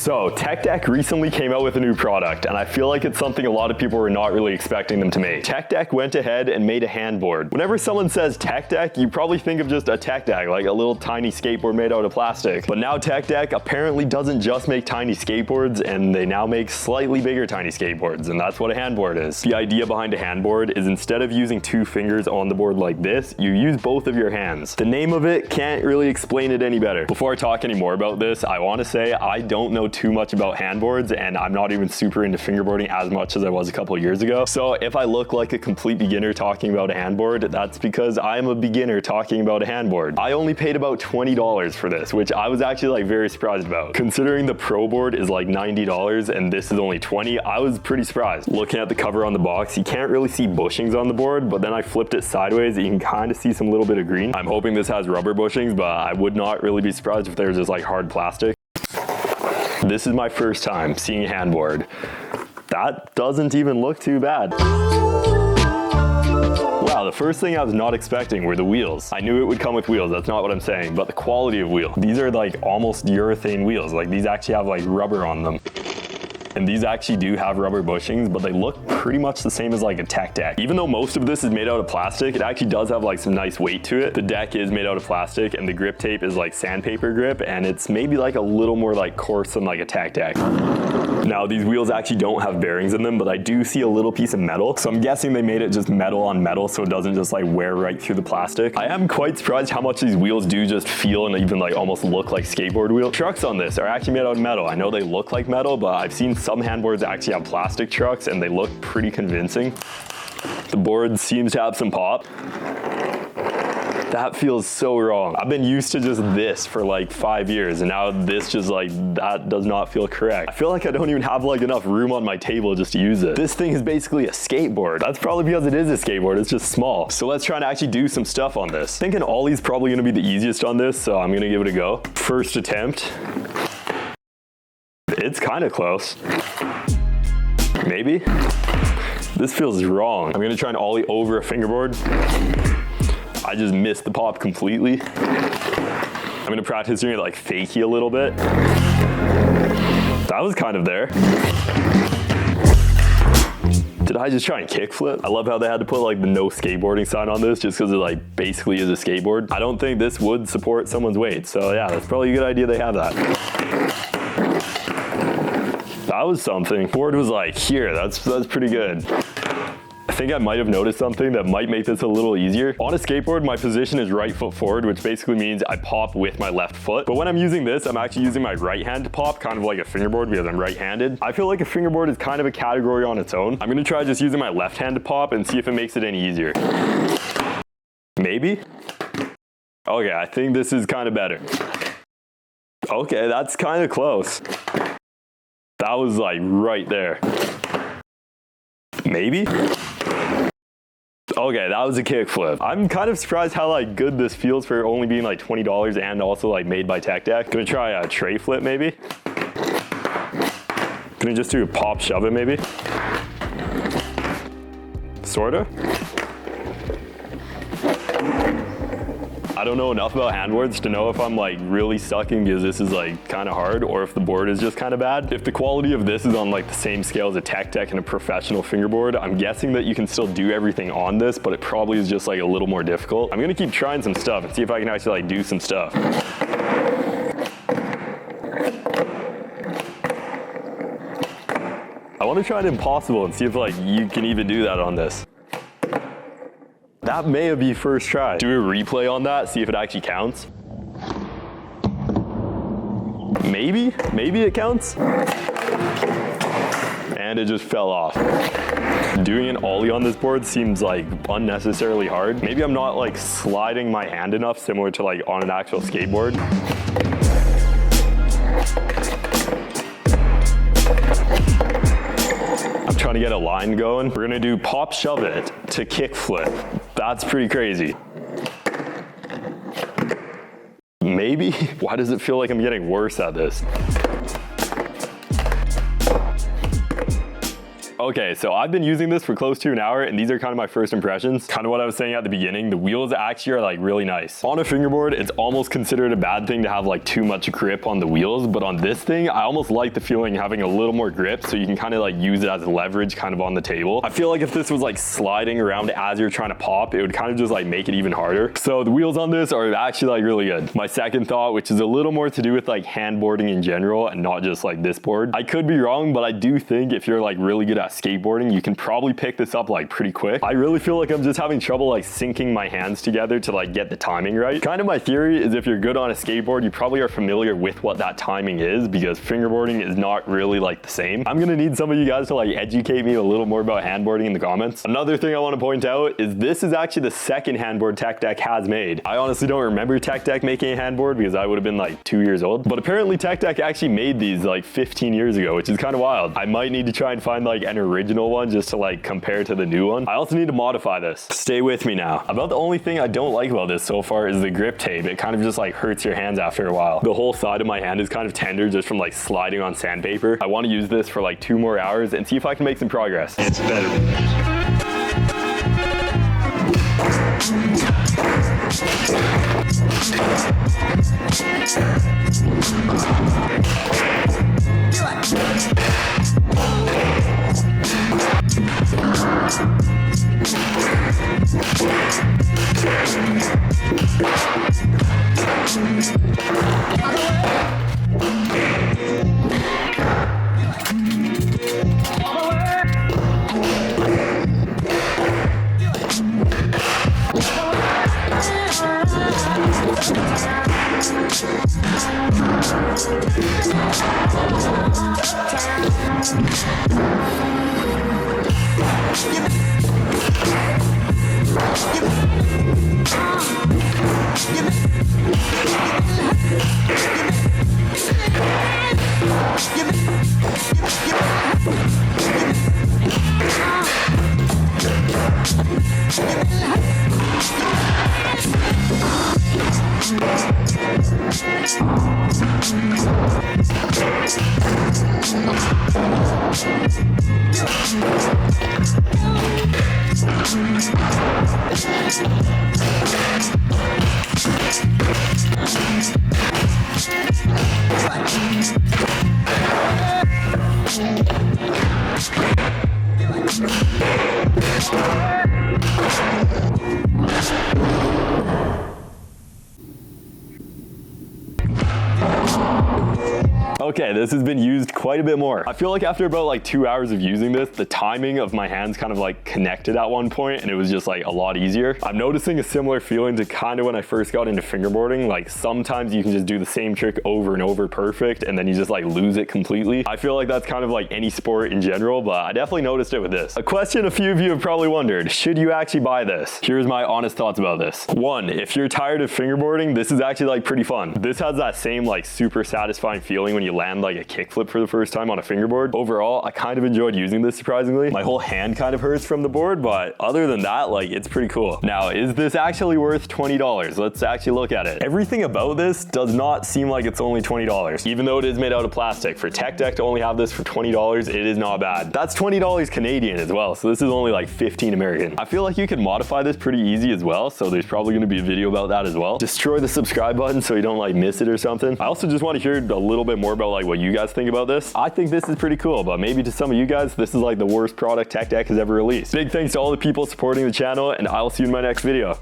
So Techdeck recently came out with a new product, and I feel like it's something a lot of people were not really expecting them to make. Techdeck went ahead and made a handboard. Whenever someone says Techdeck, you probably think of just a Techdeck, like a little tiny skateboard made out of plastic. But now Techdeck apparently doesn't just make tiny skateboards, and they now make slightly bigger tiny skateboards, and that's what a handboard is. The idea behind a handboard is instead of using 2 fingers on the board like this, you use both of your hands. The name of it can't really explain it any better. Before I talk any more about this, I want to say I don't know too much about handboards, and I'm not even super into fingerboarding as much as I was a couple of years ago. So if I look like a complete beginner talking about a handboard, that's because I'm a beginner talking about a handboard. I only paid about $20 for this, which I was actually like very surprised about. Considering the Pro board is like $90 and this is only $20, I was pretty surprised. Looking at the cover on the box, you can't really see bushings on the board, but then I flipped it sideways and you can kind of see some little bit of green. I'm hoping this has rubber bushings, but I would not really be surprised if there's just like hard plastic. This is my first time seeing a handboard. That doesn't even look too bad. Wow, the first thing I was not expecting were the wheels. I knew it would come with wheels, that's not what I'm saying, but the quality of wheel. These are like almost urethane wheels, like these actually have like rubber on them. And these actually do have rubber bushings, but they look pretty much the same as like a tech deck. Even though most of this is made out of plastic, it actually does have like some nice weight to it. The deck is made out of plastic and the grip tape is like sandpaper grip, and it's maybe like a little more like coarse than like a tech deck. Now these wheels actually don't have bearings in them, but I do see a little piece of metal. So I'm guessing they made it just metal on metal so it doesn't just like wear right through the plastic. I am quite surprised how much these wheels do just feel and even like almost look like skateboard wheels. Trucks on this are actually made out of metal. I know they look like metal, but I've seen some handboards actually have plastic trucks and they look pretty convincing. The board seems to have some pop. That feels so wrong. I've been used to just this for like 5 years, and now this just like, that does not feel correct. I feel like I don't even have like enough room on my table just to use it. This thing is basically a skateboard. That's probably because it is a skateboard, it's just small. So let's try and actually do some stuff on this. Thinking ollie's probably gonna be the easiest on this, so I'm gonna give it a go. First attempt. It's kind of close. Maybe? This feels wrong. I'm gonna try and ollie over a fingerboard. I just missed the pop completely. I'm gonna practice doing it like fakey a little bit. That was kind of there. Did I just try and kickflip? I love how they had to put like the no skateboarding sign on this just because it like basically is a skateboard. I don't think this would support someone's weight. So yeah, that's probably a good idea they have that. That was something. Board was like here, that's pretty good. I think I might have noticed something that might make this a little easier. On a skateboard, my position is right foot forward, which basically means I pop with my left foot. But when I'm using this, I'm actually using my right hand to pop, kind of like a fingerboard because I'm right-handed. I feel like a fingerboard is kind of a category on its own. I'm gonna try just using my left hand to pop and see if it makes it any easier. Maybe? Okay, I think this is kind of better. Okay, that's kind of close. That was like right there. Maybe? Okay, that was a kickflip. I'm kind of surprised how like good this feels for only being like $20 and also like made by Techdeck. Gonna try a tray flip maybe. Gonna just do a pop shove it maybe. Sorta. I don't know enough about handboards to know if I'm like really sucking because this is like kind of hard or if the board is just kind of bad. If the quality of this is on like the same scale as a Techdeck and a professional fingerboard, I'm guessing that you can still do everything on this, but it probably is just like a little more difficult. I'm gonna keep trying some stuff and see if I can actually like do some stuff. I want to try an impossible and see if like you can even do that on this. That may be first try. Do a replay on that, see if it actually counts. Maybe it counts. And it just fell off. Doing an ollie on this board seems like unnecessarily hard. Maybe I'm not like sliding my hand enough, similar to like on an actual skateboard. I'm trying to get a line going. We're gonna do pop shove it to kickflip. That's pretty crazy. Maybe? Why does it feel like I'm getting worse at this? Okay, so I've been using this for close to an hour, and these are kind of my first impressions. Kind of what I was saying at the beginning, the wheels actually are like really nice. On a fingerboard, it's almost considered a bad thing to have like too much grip on the wheels, but on this thing, I almost like the feeling having a little more grip, so you can kind of like use it as leverage kind of on the table. I feel like if this was like sliding around as you're trying to pop, it would kind of just like make it even harder. So the wheels on this are actually like really good. My second thought, which is a little more to do with like handboarding in general and not just like this board. I could be wrong, but I do think if you're like really good at skateboarding, you can probably pick this up like pretty quick. I really feel like I'm just having trouble like syncing my hands together to like get the timing right. Kind of my theory is if you're good on a skateboard, you probably are familiar with what that timing is, because fingerboarding is not really like the same. I'm gonna need some of you guys to like educate me a little more about handboarding in the comments. Another thing I want to point out is this is actually the second handboard Techdeck has made. I honestly don't remember Techdeck making a handboard because I would have been like 2 years old, but apparently Techdeck actually made these like 15 years ago, which is kind of wild. I might need to try and find like an original one just to like compare to the new one. I also need to modify this. Stay with me now. About the only thing I don't like about this so far is the grip tape. It kind of just like hurts your hands after a while. The whole side of my hand is kind of tender just from like sliding on sandpaper. I want to use this for like 2 more hours and see if I can make some progress. It's better. Okay, this has been used quite a bit more. I feel like after about like 2 hours of using this, the timing of my hands kind of like connected at one point and it was just like a lot easier. I'm noticing a similar feeling to kind of when I first got into fingerboarding. Like sometimes you can just do the same trick over and over perfect and then you just like lose it completely. I feel like that's kind of like any sport in general, but I definitely noticed it with this. A question a few of you have probably wondered, should you actually buy this? Here's my honest thoughts about this. One, if you're tired of fingerboarding, this is actually like pretty fun. This has that same like super satisfying feeling when you land like a kickflip for the first time on a fingerboard. Overall, I kind of enjoyed using this surprisingly. My whole hand kind of hurts from the board, but other than that, like it's pretty cool. Now, is this actually worth $20? Let's actually look at it. Everything about this does not seem like it's only $20, even though it is made out of plastic. For Techdeck to only have this for $20, it is not bad. That's $20 Canadian as well, so this is only like 15 American. I feel like you can modify this pretty easy as well, so there's probably gonna be a video about that as well. Destroy the subscribe button so you don't like miss it or something. I also just want to hear a little bit more about like what you guys think about this. I think this is pretty cool, but maybe to some of you guys, this is like the worst product Techdeck has ever released. Big thanks to all the people supporting the channel, and I'll see you in my next video.